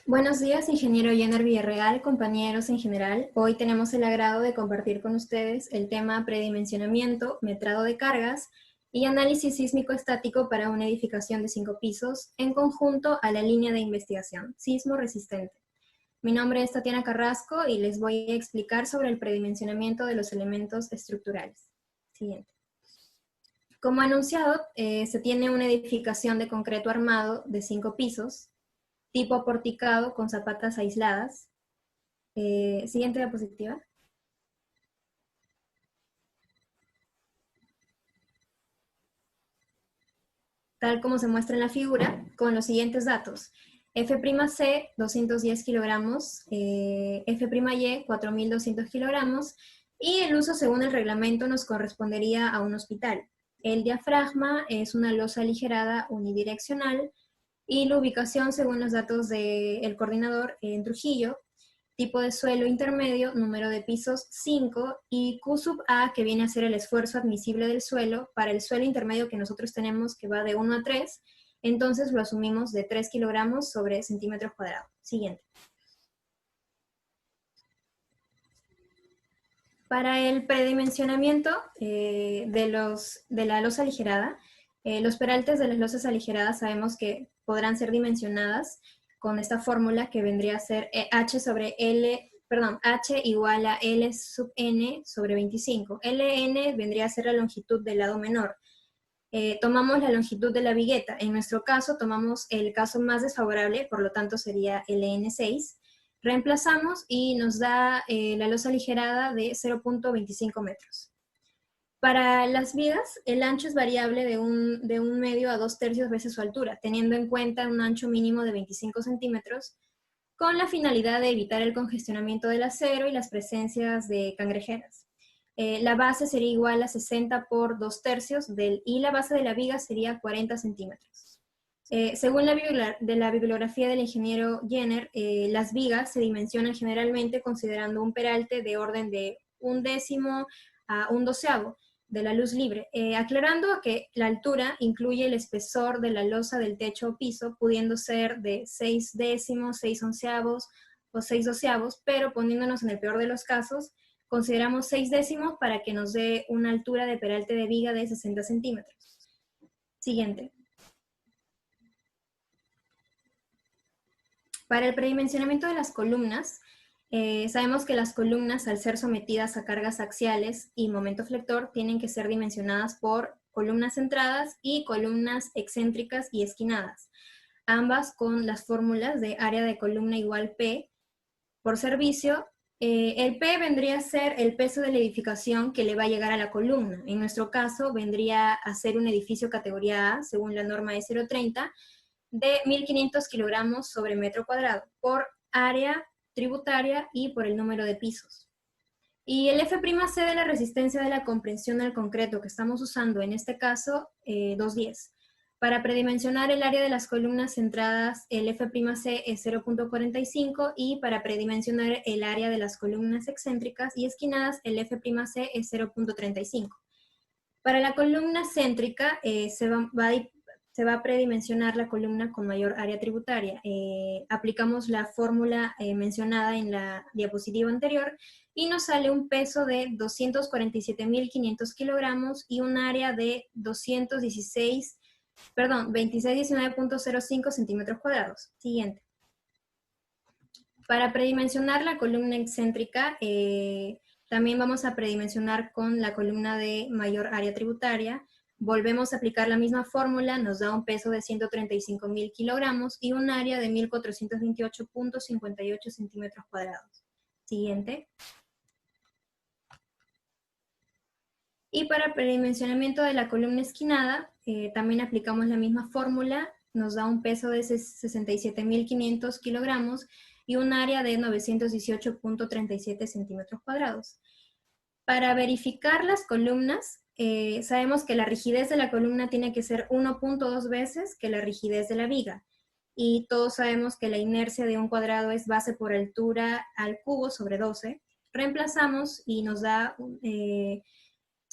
Buenos días, ingeniero Jenner Villarreal, compañeros en general. Hoy tenemos el agrado de compartir con ustedes el tema predimensionamiento, metrado de cargas y análisis sísmico estático para una edificación de 5 pisos en conjunto a la línea de investigación, sismo resistente. Mi nombre es Tatiana Carrasco y les voy a explicar sobre el predimensionamiento de los elementos estructurales. Siguiente. Como anunciado, se tiene una edificación de concreto armado de 5 pisos, tipo porticado con zapatas aisladas. Siguiente diapositiva. Tal como se muestra en la figura, con los siguientes datos. F'C, 210 kilogramos, F'Y, 4.200 kilogramos, y el uso según el reglamento nos correspondería a un hospital. El diafragma es una losa aligerada unidireccional, y la ubicación según los datos del coordinador en Trujillo, tipo de suelo intermedio, número de pisos 5, y Q sub A, que viene a ser el esfuerzo admisible del suelo, para el suelo intermedio que nosotros tenemos, que va de 1 a 3, entonces lo asumimos de 3 kilogramos sobre centímetros cuadrados. Siguiente. Para el predimensionamiento de la losa aligerada, los peraltes de las losas aligeradas sabemos que podrán ser dimensionadas con esta fórmula que vendría a ser H igual a L sub n sobre 25. Ln vendría a ser la longitud del lado menor. Tomamos la longitud de la vigueta. En nuestro caso tomamos el caso más desfavorable, por lo tanto sería Ln6. Reemplazamos y nos da la losa aligerada de 0.25 metros. Para las vigas, el ancho es variable de un medio a 2/3 veces su altura, teniendo en cuenta un ancho mínimo de 25 centímetros, con la finalidad de evitar el congestionamiento del acero y las presencias de cangrejeras. La base sería igual a 60 por 2/3 y la base de la viga sería 40 centímetros. Según la bibliografía del ingeniero Jenner, las vigas se dimensionan generalmente considerando un peralte de orden de 1/10 a 1/12 de la luz libre, aclarando que la altura incluye el espesor de la losa del techo o piso, pudiendo ser de 6/10, 6/11 o 6/12, pero poniéndonos en el peor de los casos, consideramos 6/10 para que nos dé una altura de peralte de viga de 60 centímetros. Siguiente. Para el predimensionamiento de las columnas, sabemos que las columnas, al ser sometidas a cargas axiales y momento flector, tienen que ser dimensionadas por columnas centradas y columnas excéntricas y esquinadas, ambas con las fórmulas de área de columna igual P por servicio. El P vendría a ser el peso de la edificación que le va a llegar a la columna. En nuestro caso, vendría a ser un edificio categoría A, según la norma E030, de 1.500 kilogramos sobre metro cuadrado, por área tributaria y por el número de pisos. Y el F'C de la resistencia de la comprensión al concreto que estamos usando en este caso, 210. Para predimensionar el área de las columnas centradas, el F'C es 0.45, y para predimensionar el área de las columnas excéntricas y esquinadas, el F'C es 0.35. Para la columna céntrica se va a predimensionar la columna con mayor área tributaria. Aplicamos la fórmula mencionada en la diapositiva anterior y nos sale un peso de 247.500 kilogramos y un área de 2619.05 centímetros cuadrados. Siguiente. Para predimensionar la columna excéntrica, también vamos a predimensionar con la columna de mayor área tributaria. Volvemos a aplicar la misma fórmula, nos da un peso de 135.000 kilogramos y un área de 1.428.58 centímetros cuadrados. Siguiente. Y para predimensionamiento de la columna esquinada, también aplicamos la misma fórmula, nos da un peso de 67.500 kilogramos y un área de 918.37 centímetros cuadrados. Para verificar las columnas, sabemos que la rigidez de la columna tiene que ser 1.2 veces que la rigidez de la viga. Y todos sabemos que la inercia de un cuadrado es base por altura al cubo sobre 12. Reemplazamos y nos da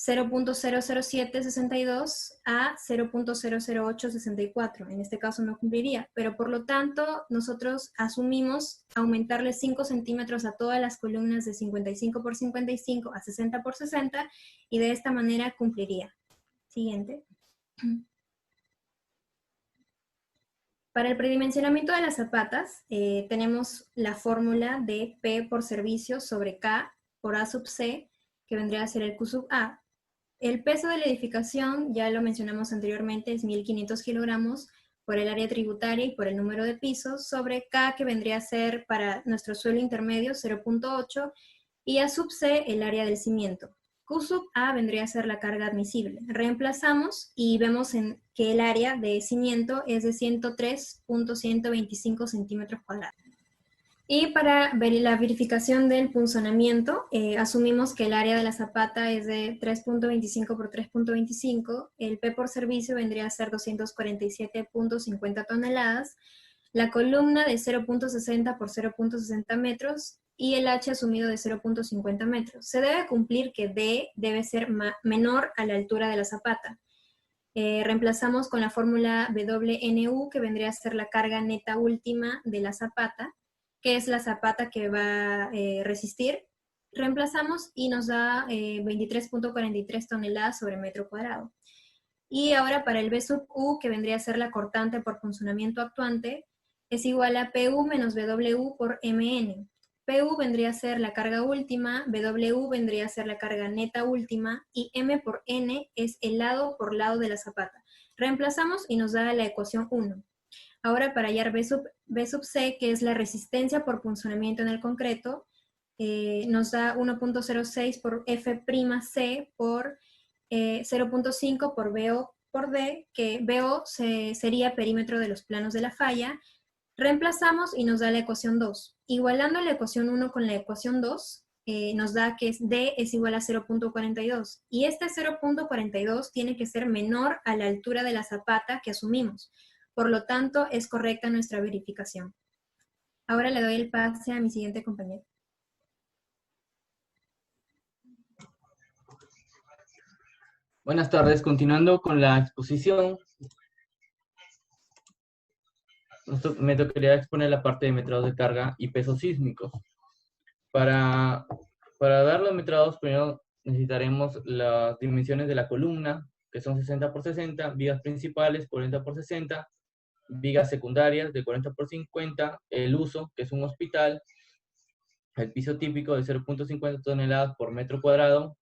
0.00762 a 0.00864. En este caso no cumpliría, pero por lo tanto nosotros asumimos aumentarle 5 centímetros a todas las columnas de 55 por 55 a 60 por 60 y de esta manera cumpliría. Siguiente. Para el predimensionamiento de las zapatas, tenemos la fórmula de P por servicio sobre K por A sub C, que vendría a ser el Q sub A. El peso de la edificación, ya lo mencionamos anteriormente, es 1.500 kilogramos por el área tributaria y por el número de pisos, sobre K, que vendría a ser para nuestro suelo intermedio 0.8, y A sub C, el área del cimiento. Q sub A vendría a ser la carga admisible. Reemplazamos y vemos que el área de cimiento es de 103.125 centímetros cuadrados. Y para ver la verificación del punzonamiento, asumimos que el área de la zapata es de 3.25 por 3.25, el P por servicio vendría a ser 247.50 toneladas, la columna de 0.60 por 0.60 metros y el H asumido de 0.50 metros. Se debe cumplir que D debe ser menor a la altura de la zapata. Reemplazamos con la fórmula WNU, que vendría a ser la carga neta última de la zapata, que es la zapata que va a resistir. Reemplazamos y nos da 23.43 toneladas sobre metro cuadrado. Y ahora para el B sub U, que vendría a ser la cortante por punzonamiento actuante, es igual a PU menos BW por MN. PU vendría a ser la carga última, BW vendría a ser la carga neta última, y M por N es el lado por lado de la zapata. Reemplazamos y nos da la ecuación 1. Ahora para hallar B sub C, que es la resistencia por punzonamiento en el concreto, nos da 1.06 por F'C por 0.5 por BO por D, que BO sería perímetro de los planos de la falla. Reemplazamos y nos da la ecuación 2. Igualando la ecuación 1 con la ecuación 2, nos da que D es igual a 0.42. Y este 0.42 tiene que ser menor a la altura de la zapata que asumimos. Por lo tanto, es correcta nuestra verificación. Ahora le doy el pase a mi siguiente compañero. Buenas tardes, continuando con la exposición. Me tocaría exponer la parte de metrados de carga y pesos sísmicos. Para dar los metrados, primero necesitaremos las dimensiones de la columna, que son 60 por 60, vigas principales 40 por 60, vigas secundarias de 40 por 50, el uso, que es un hospital, el piso típico de 0.50 toneladas por metro cuadrado,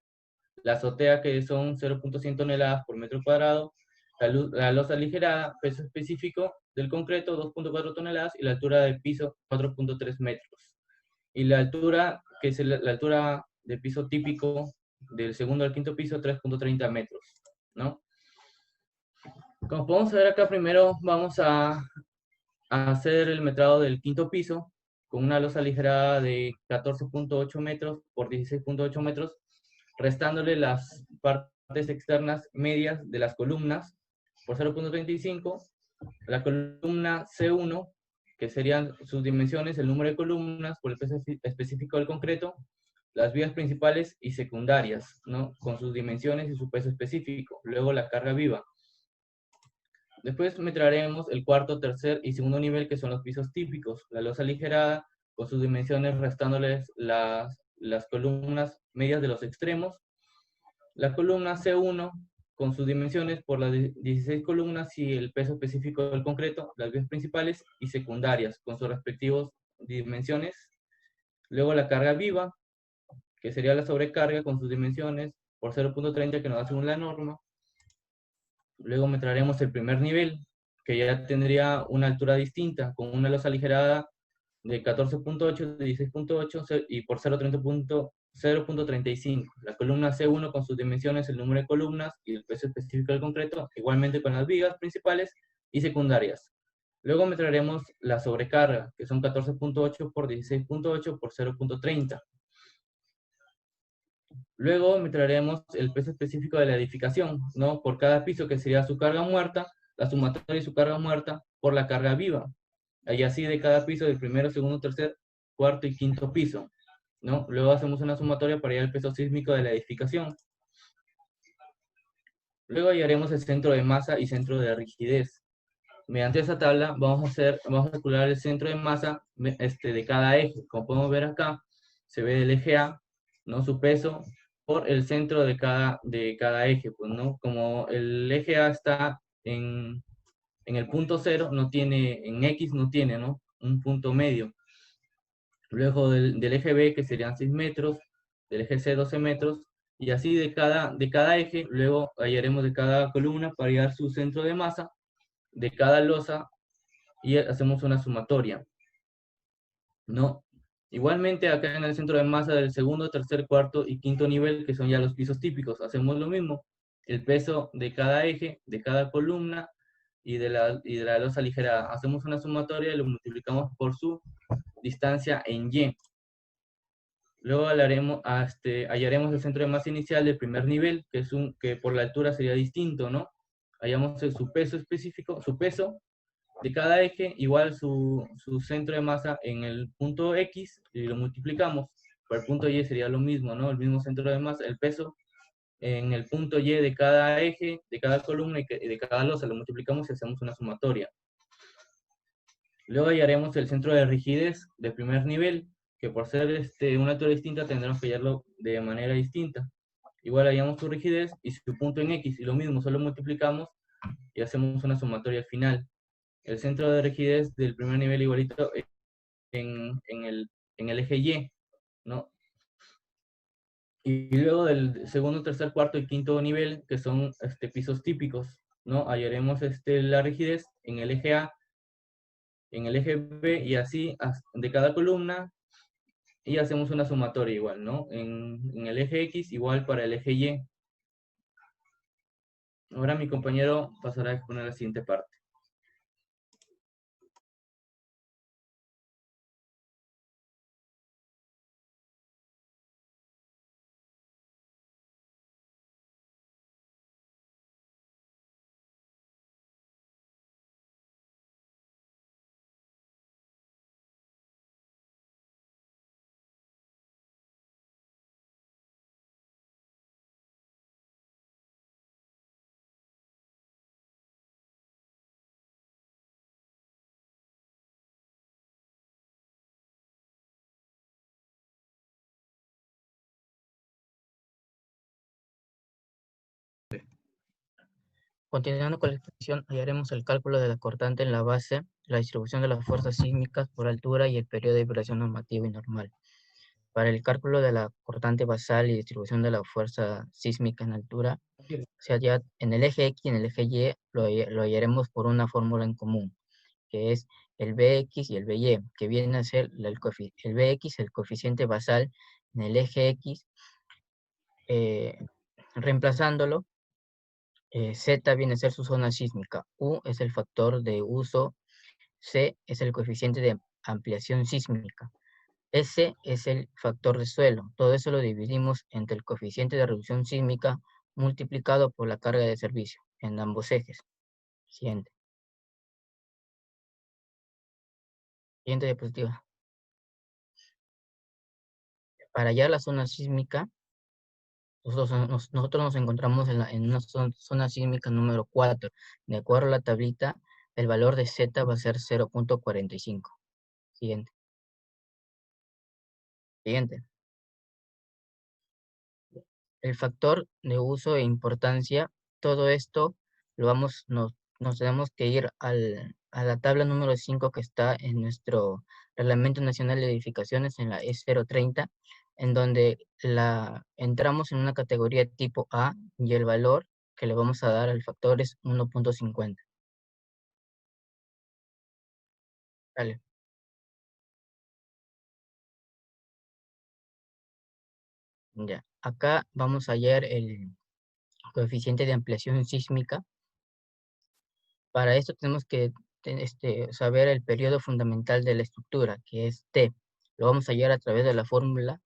la azotea, que son 0.100 toneladas por metro cuadrado, la losa aligerada, peso específico del concreto 2.4 toneladas y la altura del piso 4.3 metros. Y la altura, que es la altura del piso típico del segundo al quinto piso, 3.30 metros, ¿no? Como podemos ver acá, primero vamos a hacer el metrado del quinto piso con una losa aligerada de 14.8 metros por 16.8 metros, restándole las partes externas medias de las columnas por 0.35, la columna C1, que serían sus dimensiones, el número de columnas por el peso específico del concreto, las vías principales y secundarias, ¿no? Con sus dimensiones y su peso específico. Luego la carga viva. Después metraremos el cuarto, tercer y segundo nivel, que son los pisos típicos. La losa aligerada con sus dimensiones, restándoles las columnas medias de los extremos. La columna C1 con sus dimensiones por las 16 columnas y el peso específico del concreto, las vías principales y secundarias con sus respectivas dimensiones. Luego la carga viva, que sería la sobrecarga con sus dimensiones por 0.30, que nos da según la norma. Luego metraremos el primer nivel, que ya tendría una altura distinta, con una losa aligerada de 14.8, de 16.8 y por 0.35. La columna C1 con sus dimensiones, el número de columnas y el peso específico del concreto, igualmente con las vigas principales y secundarias. Luego metraremos la sobrecarga, que son 14.8 por 16.8 por 0.30. Luego metraremos el peso específico de la edificación, ¿no? Por cada piso, que sería su carga muerta, la sumatoria de su carga muerta por la carga viva. Y así de cada piso, del primero, segundo, tercer, cuarto y quinto piso, ¿no? Luego hacemos una sumatoria para hallar el peso sísmico de la edificación. Luego hallaremos el centro de masa y centro de rigidez. Mediante esta tabla vamos a calcular el centro de masa de cada eje. Como podemos ver acá, se ve el eje A, ¿no? Su peso por el centro de cada eje, pues, ¿no? Como el eje A está en el punto cero, no tiene, en X no tiene, ¿no? Un punto medio. Luego del eje B, que serían 6 metros, del eje C 12 metros, y así de cada eje. Luego hallaremos de cada columna para hallar su centro de masa, de cada losa, y hacemos una sumatoria, ¿no? Igualmente acá en el centro de masa del segundo, tercer, cuarto y quinto nivel, que son ya los pisos típicos, hacemos lo mismo. El peso de cada eje, de cada columna y de la losa ligera, hacemos una sumatoria y lo multiplicamos por su distancia en Y. Luego hallaremos el centro de masa inicial del primer nivel, que por la altura sería distinto, ¿no? Hallamos su peso específico, su peso de cada eje, igual su centro de masa en el punto X, y lo multiplicamos. Por el punto Y sería lo mismo, ¿no? El mismo centro de masa, el peso en el punto Y de cada eje, de cada columna y de cada losa, lo multiplicamos y hacemos una sumatoria. Luego hallaremos el centro de rigidez del primer nivel, que por ser una altura distinta tendremos que hallarlo de manera distinta. Igual hallamos su rigidez y su punto en X, y lo mismo, solo multiplicamos y hacemos una sumatoria final. El centro de rigidez del primer nivel igualito en el eje Y, ¿no? Y luego del segundo, tercer, cuarto y quinto nivel, que son pisos típicos, ¿no? Hallaremos la rigidez en el eje A, en el eje B, y así de cada columna, y hacemos una sumatoria igual, ¿no? En el eje X, igual para el eje Y. Ahora mi compañero pasará a exponer la siguiente parte. Continuando con la exposición, hallaremos el cálculo de la cortante en la base, la distribución de las fuerzas sísmicas por altura y el periodo de vibración normativo y normal. Para el cálculo de la cortante basal y distribución de la fuerza sísmica en altura, se halla en el eje X y en el eje Y lo hallaremos por una fórmula en común, que es el Bx y el By, que viene a ser el Bx, el coeficiente basal en el eje X, reemplazándolo. Z viene a ser su zona sísmica, U es el factor de uso, C es el coeficiente de ampliación sísmica, S es el factor de suelo. Todo eso lo dividimos entre el coeficiente de reducción sísmica multiplicado por la carga de servicio en ambos ejes. Siguiente. Siguiente diapositiva. Para hallar la zona sísmica, nosotros nos encontramos en una zona sísmica número 4. De acuerdo a la tablita, el valor de Z va a ser 0.45. Siguiente. Siguiente. El factor de uso e importancia, todo esto nos tenemos que ir a la tabla número 5 que está en nuestro Reglamento Nacional de Edificaciones, en la E030, en donde entramos en una categoría tipo A y el valor que le vamos a dar al factor es 1.50. Vale. Ya. Acá vamos a hallar el coeficiente de ampliación sísmica. Para esto tenemos que saber el periodo fundamental de la estructura, que es T. Lo vamos a hallar a través de la fórmula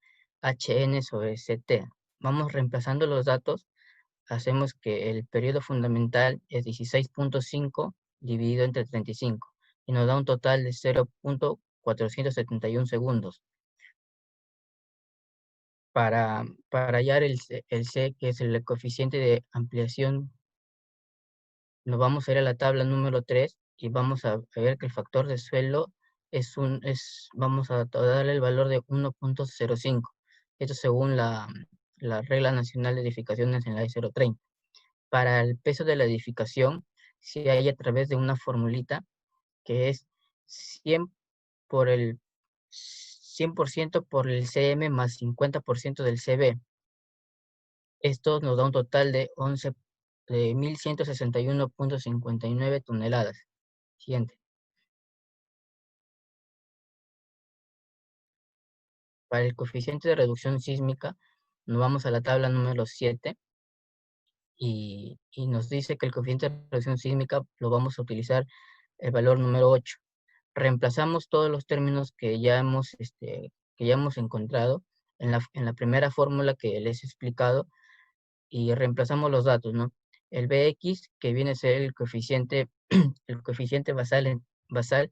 HN sobre CT. Vamos reemplazando los datos, hacemos que el periodo fundamental es 16.5 dividido entre 35 y nos da un total de 0.471 segundos. Para hallar el C, que es el coeficiente de ampliación nos vamos a ir a la tabla número 3 y vamos a ver que el factor de suelo vamos a darle el valor de 1.05. Esto según la regla nacional de edificaciones en la E030. Para el peso de la edificación, se halla a través de una formulita que es 100 por el 100% por el CM más 50% del CB. Esto nos da un total de 1161.59 toneladas. Siguiente. Para el coeficiente de reducción sísmica, nos vamos a la tabla número 7 y nos dice que el coeficiente de reducción sísmica lo vamos a utilizar el valor número 8. Reemplazamos todos los términos que ya hemos encontrado en la primera fórmula que les he explicado y reemplazamos los datos, ¿no? El Bx, que viene a ser el coeficiente basal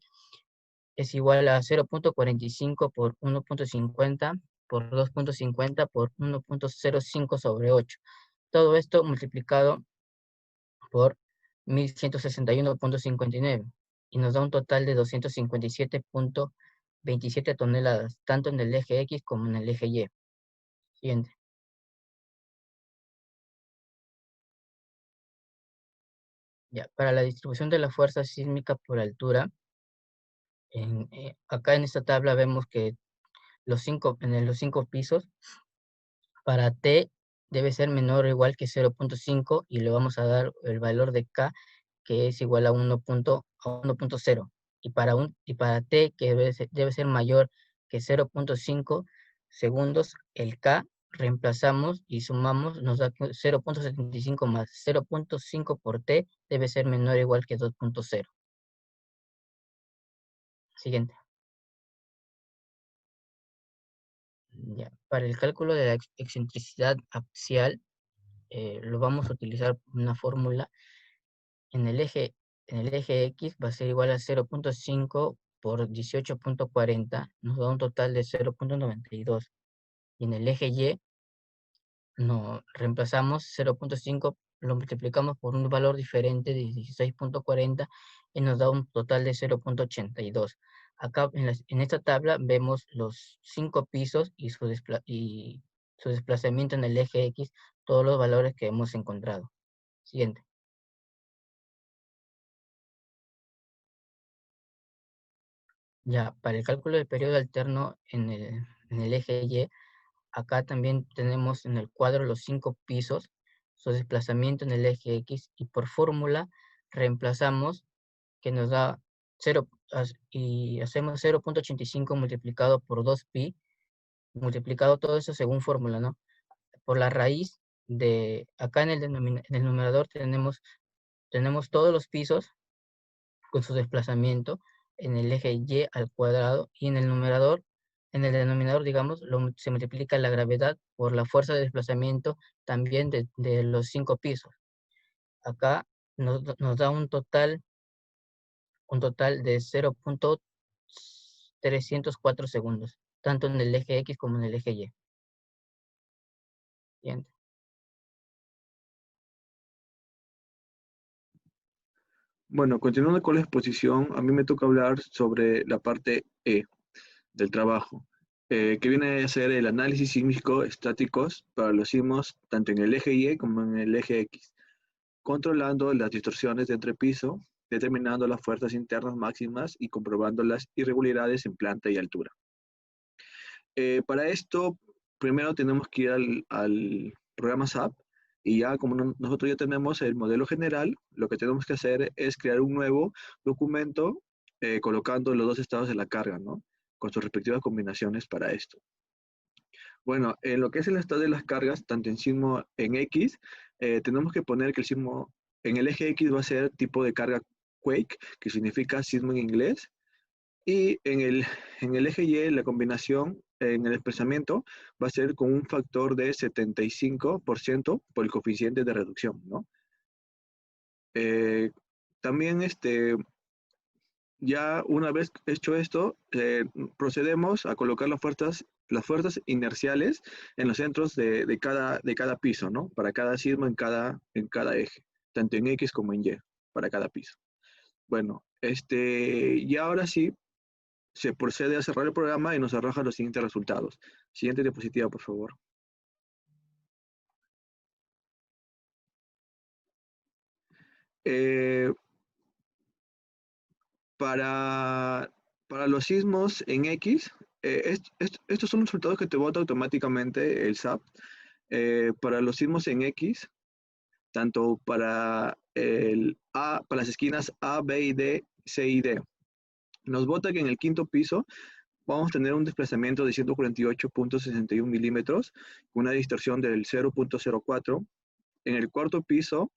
es igual a 0.45 por 1.50 por 2.50 por 1.05 sobre 8. Todo esto multiplicado por 1161.59 y nos da un total de 257.27 toneladas, tanto en el eje X como en el eje Y. Siguiente. Ya, para la distribución de la fuerza sísmica por altura, acá en esta tabla vemos que los 5 pisos, para T debe ser menor o igual que 0.5 y le vamos a dar el valor de K que es igual a 1.0. Y para T que debe ser mayor que 0.5 segundos, el K reemplazamos y sumamos, nos da 0.75 más 0.5 por T debe ser menor o igual que 2.0. Siguiente. Ya, para el cálculo de la excentricidad axial, lo vamos a utilizar una fórmula. En el eje X va a ser igual a 0.5 por 18.40, nos da un total de 0.92. Y en el eje Y, no, reemplazamos 0.5, lo multiplicamos por un valor diferente de 16.40 y nos da un total de 0.82. Acá en esta tabla vemos los 5 pisos y su desplazamiento en el eje X, todos los valores que hemos encontrado. Siguiente. Ya, para el cálculo del periodo alterno en el eje Y, acá también tenemos en el cuadro los 5 pisos, su desplazamiento en el eje X, y por fórmula reemplazamos que nos da 0, y hacemos 0.85 multiplicado por 2pi, multiplicado todo eso según fórmula, ¿no? Por la raíz de, acá en el numerador tenemos todos los pisos con su desplazamiento en el eje Y al cuadrado, y en el denominador, digamos, se multiplica la gravedad por la fuerza de desplazamiento también de los 5 pisos. Acá nos da un total de 0.304 segundos, tanto en el eje X como en el eje Y. Siguiente. Bueno, continuando con la exposición, a mí me toca hablar sobre la parte E del trabajo, que viene a ser el análisis sísmico estáticos para los sismos tanto en el eje Y como en el eje X, controlando las distorsiones de entrepiso, determinando las fuerzas internas máximas y comprobando las irregularidades en planta y altura. Para esto, primero tenemos que ir al programa SAP, y ya como nosotros ya tenemos el modelo general, lo que tenemos que hacer es crear un nuevo documento colocando los dos estados de la carga, ¿no? Con sus respectivas combinaciones para esto. Bueno, en lo que es el estado de las cargas, tanto en sismo en X, tenemos que poner que el sismo en el eje X va a ser tipo de carga quake, que significa sismo en inglés, y en el eje Y la combinación en el desplazamiento va a ser con un factor de 75% por el coeficiente de reducción, ¿no? También ya una vez hecho esto, procedemos a colocar las fuerzas inerciales en los centros de cada piso, ¿no? Para cada sismo en cada eje, tanto en X como en Y. para cada piso. Bueno, y ahora sí, se procede a cerrar el programa y nos arroja los siguientes resultados. Siguiente diapositiva, por favor. Eh, para los sismos en X, estos son los resultados que te bota automáticamente el SAP. Para los sismos en X, tanto para para las esquinas A, B y D, C y D, nos bota que en el quinto piso vamos a tener un desplazamiento de 148.61 milímetros, con una distorsión del 0.04. En el cuarto piso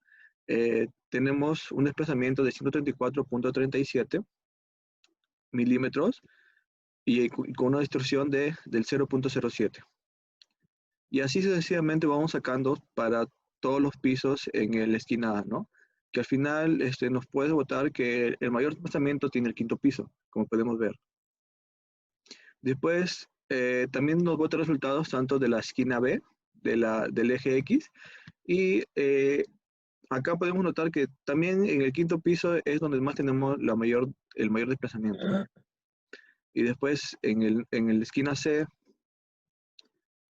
tenemos un desplazamiento de 134.37 milímetros y con una distorsión del 0.07. Y así sucesivamente vamos sacando para todos los pisos en la esquina A, ¿no? Que al final nos puede botar que el mayor desplazamiento tiene el quinto piso, como podemos ver. Después, también nos bota resultados tanto de la esquina B, del eje X, y acá podemos notar que también en el quinto piso es donde más tenemos el mayor desplazamiento. Y después en la esquina C,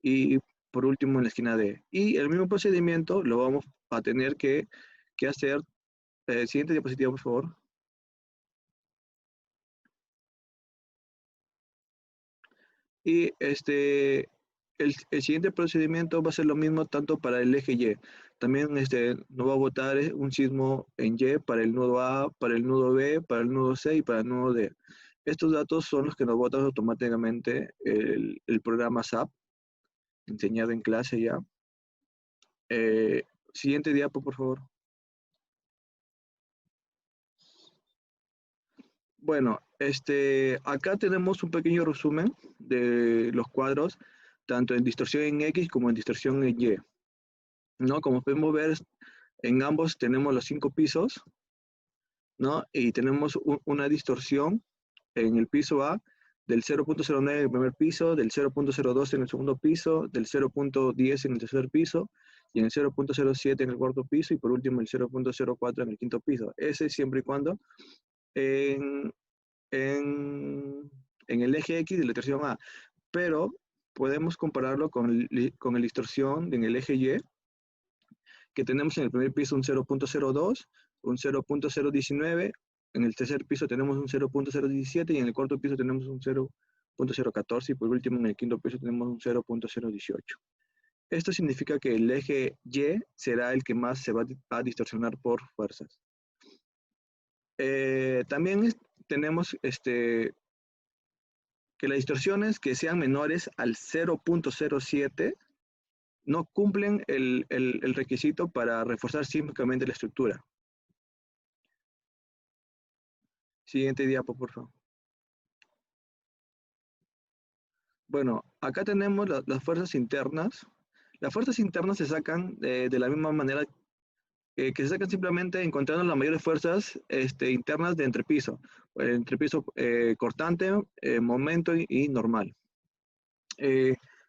y por último en la esquina D. Y el mismo procedimiento lo vamos a tener que hacer. Siguiente diapositiva, por favor. Y el siguiente procedimiento va a ser lo mismo tanto para el eje Y. También nos va a botar un sismo en Y para el nodo A, para el nodo B, para el nodo C y para el nodo D. Estos datos son los que nos botan automáticamente el programa SAP, enseñado en clase ya. Siguiente diapo, por favor. Bueno, acá tenemos un pequeño resumen de los cuadros, tanto en distorsión en X como en distorsión en Y, ¿no? Como podemos ver, en ambos tenemos los 5 pisos, ¿no? Y tenemos una distorsión en el piso A del 0.09 en el primer piso, del 0.02 en el segundo piso, del 0.10 en el tercer piso, y en el 0.07 en el cuarto piso, y por último el 0.04 en el quinto piso. Ese siempre y cuando en el eje X de la distorsión A, pero podemos compararlo con la distorsión en el eje Y, que tenemos en el primer piso un 0.02, un 0.019, en el tercer piso tenemos un 0.017 y en el cuarto piso tenemos un 0.014 y por último en el quinto piso tenemos un 0.018. Esto significa que el eje Y será el que más se va a distorsionar por fuerzas. También tenemos que las distorsiones que sean menores al 0.07 no cumplen el requisito para reforzar sísmicamente la estructura. Siguiente diapo, por favor. Bueno, acá tenemos las fuerzas internas. Las fuerzas internas se sacan de la misma manera que se sacan simplemente encontrando las mayores fuerzas internas de entrepiso. Entrepiso cortante, momento y normal.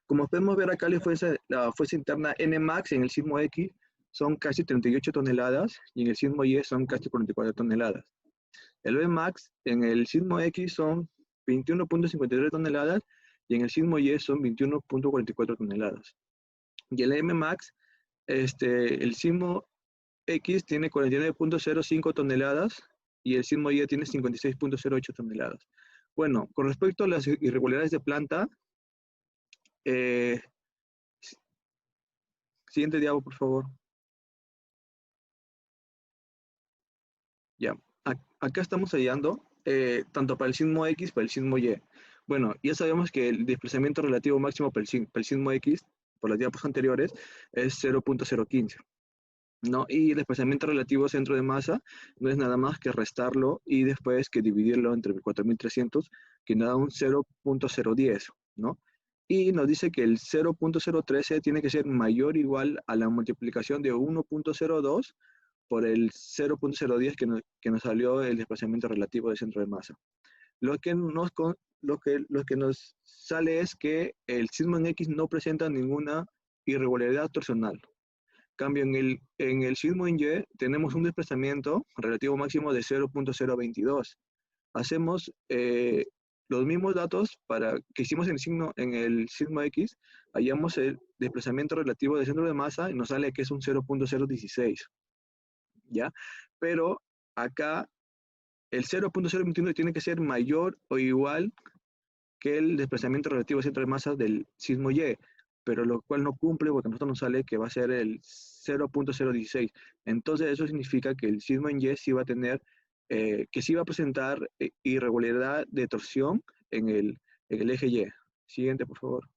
Como podemos ver acá, la fuerza interna Nmax en el sismo X son casi 38 toneladas y en el sismo Y son casi 44 toneladas. El Vmax en el sismo X son 21.53 toneladas y en el sismo Y son 21.44 toneladas. Y el Mmax, el sismo X tiene 49.05 toneladas y el sismo Y tiene 56.08 toneladas. Bueno, con respecto a las irregularidades de planta, siguiente diapo, por favor. Ya, acá estamos hallando tanto para el sismo X, para el sismo Y. Bueno, ya sabemos que el desplazamiento relativo máximo para el sismo X, por las diapos anteriores, es 0.015. ¿no? Y el desplazamiento relativo centro de masa no es nada más que restarlo y después que dividirlo entre 4.300, que nos da un 0.010, ¿no? Y nos dice que el 0.013 tiene que ser mayor o igual a la multiplicación de 1.02 por el 0.010 que nos salió el desplazamiento relativo de centro de masa. Lo que nos sale es que el sismo en X no presenta ninguna irregularidad torsional. Cambio, en el sismo en Y tenemos un desplazamiento relativo máximo de 0.022. Hacemos los mismos datos que hicimos en el sismo X, hallamos el desplazamiento relativo del centro de masa y nos sale que es un 0.016, ¿ya? Pero acá el 0.021 tiene que ser mayor o igual que el desplazamiento relativo al centro de masa del sismo Y, pero lo cual no cumple porque a nosotros nos sale que va a ser el 0.016. Entonces eso significa que el sismo en Y sí va a tener, que sí va a presentar irregularidad de torsión en el eje Y. Siguiente, por favor.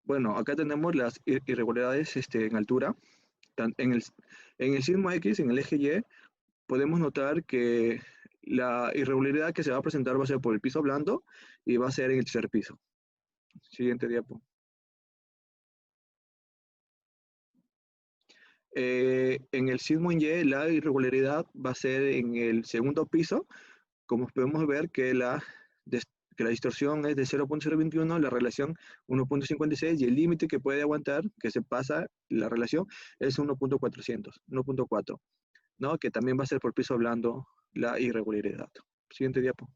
Bueno, acá tenemos las irregularidades en altura. En el sismo X, en el eje Y, podemos notar que la irregularidad que se va a presentar va a ser por el piso blando y va a ser en el tercer piso. Siguiente diapo. En el sismo en Y, la irregularidad va a ser en el segundo piso. Como podemos ver que la distorsión es de 0.021, la relación 1.56 y el límite que puede aguantar, que se pasa la relación, es 1.400, ¿no? Que también va a ser por piso blando la irregularidad. Siguiente diapo.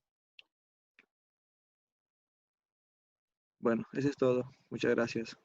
Bueno, eso es todo. Muchas gracias.